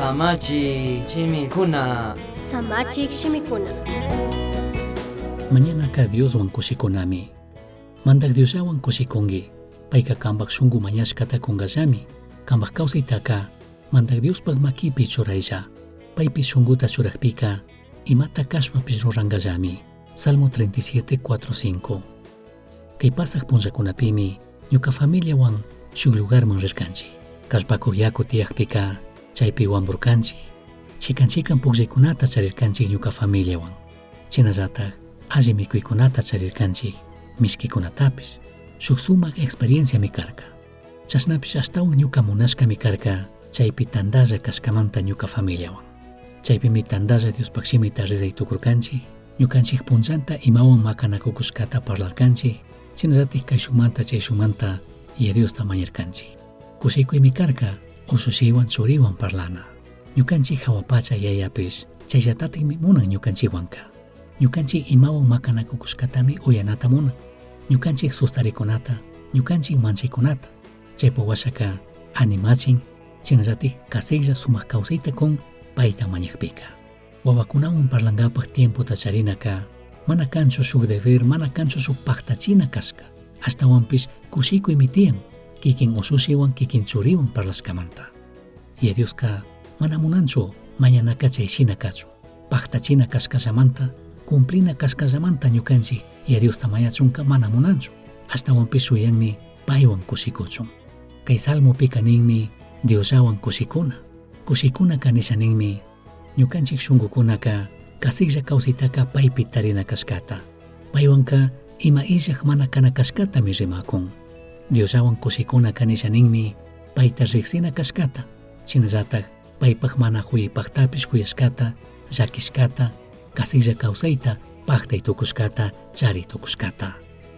Samachi chimikuna. Samachik shimikuna. Mañana ka Dios wan kushikunami. Mandak Dios wan kushikungi. Paika kambak shungu mañashkata kungallami. Kambak kausitaka. Mandak Dios pagmakipi churayja. Paypi shunguta churakpika. Imata kashpapi rurangallami. Salmo 37:4-5. Kay pasak punllakunapimi ñuka familia wan shuk lugarman rirkanchik. Kashpakuq yaku tiyakpika chaypi wamburkanchik. Chikanchikan pukllaykunata charirkanchik ñuka familia wan. Chinallatak alli mikuykunata charirkanchik mishkikunatapish. Shuk sumak experiencia mi karka. Chashnapish ashtawan ñuka munashka mi karka chaypi tandalla kashkamanta ñuka familia wan. Chaypimi tandalla Diospak shimita rizaytukurkanchik. Ñukanchik punllanta imawan makanakukushkata parlarkanchik. Chinallatik kay shumanta chay shumanta Diosta mañarkanchik. Kushikuymi karka usushiwan churiwan parlana. Ñukanchik hawapacha yayapish chayllatatikmi munan ñukanchikwanka. Ñukanchik imawan makanakukushkatami uyanata munan. Ñukanchik sustarikunata, ñukanchik manchaykunata. Chaypa washaka animachin, chinallatik kasilla sumak kawsayta kun payta mañakpika. Wawakunawan parlangapak tiempota charinaka mana kanchu shuk deber, mana kanchu shuk paktachina kashka. Ashtawanpish kushikuymi tiyan kikin usushiwan kikin churiwan parlashkamanta. Dioska mana munanchu mañanaka chayshina kachu. Paktachina kashkallamanta, cumplina kashkallamanta ñukanchik Diosta mayachunka mana munanchu. Ashtawanpish shuyanmi paywan kushikuchun. Kay salmopika ninmi Diosawan kushikuna. Kushikuna kanishaninmi ñukanchik shunkukunaka kasiglla kawsaytaka paypi tarina kashkata. Paywanka ima illak mana kana kashkatami rimakun. Diosawan kushikuna kanishaninmi payta riksina kashkata. Chinallatak paypak mana huyipaktapish kuyashkata, llakishkata, kasiglla kawsayta paktay tukushkata, chari tukushkata.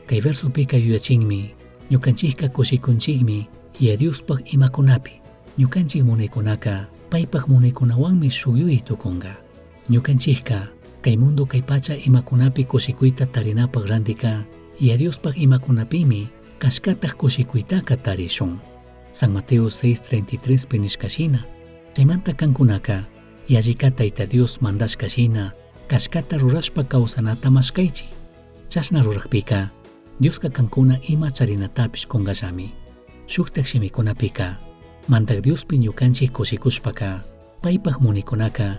Kay versopika yuyachinmi ñukanchikka kushikunchikmi Diospak imakunapi. Ñukanchik munaykunaka paypak munaykunawanmi shuyuy tukunga. Ñukanchikka kay mundo kay pacha imakunapi kushikuyta tarinapak randika Diospak imakunapimi kashkataq kushikuytaka tarishun. San Mateo 6:33 nishkashina. Chaymanta kankunaka yallika Tayta Dios mandashkashina kashkata rurashpa kawsanata mashkaychik. Chashna rurakpika Dioska kankuna ima charinatapish kungallami. Shuktak shimikunapika mantak Diospi ñukanchik kushikushpaka paypak munaykunaka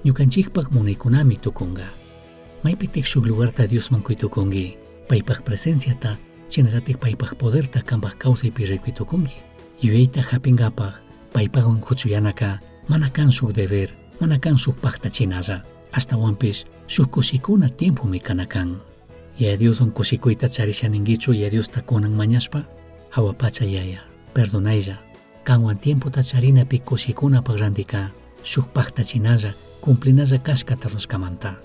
ñukanchikpak munaykunami tukunga. Maypitik shuk lugarta Diosman kuytukungi paypak presenciata, chinallatik paypak poderta kanpak kawsaypi riquytukungi. Yuyayta hapingapak paypawan huchuyanaka mana kan shuk deber, mana kan shuk paktachinalla. Ashtawanpish shuk kushikuna tiempumi kanakan. Dioswan kushikuyta charishaninkichu Diosta kunan mañashpa? Hawapacha yaya, perdonaylla. Kanwan tiempota charinapi kushikunapak randika shuk paktachinalla cumplinalla kashkata rushkamanta.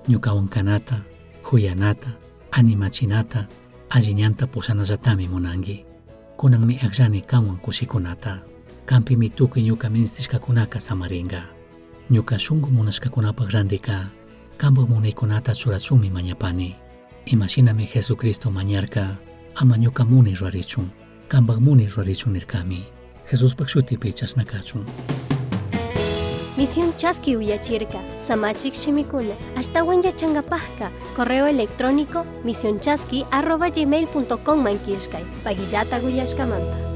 Ñukawan kanata, huyanata, animachinata, alliñanta pusanallatami munanki. Kunanmi aqllani kanwan kushikunata. Kampimi tukuy ñuka ministishkakunaka samaringa. Ñuka shunqu munashkakunapak randika kanpak munaykunata churachunmi mañapani. Imashinami Jesucristo mañarka ama ñuka munay rurarichun, kanpak munay rurarichun nirkami. Jesuspak shutipi chashnakachun. Misión Chaski Uyachirka, Samachik Shimikuna, Ashtawan Yachangapajka, correo electrónico misionchaski@gmail.com mankishkay, Pagillata Guyashkamanta.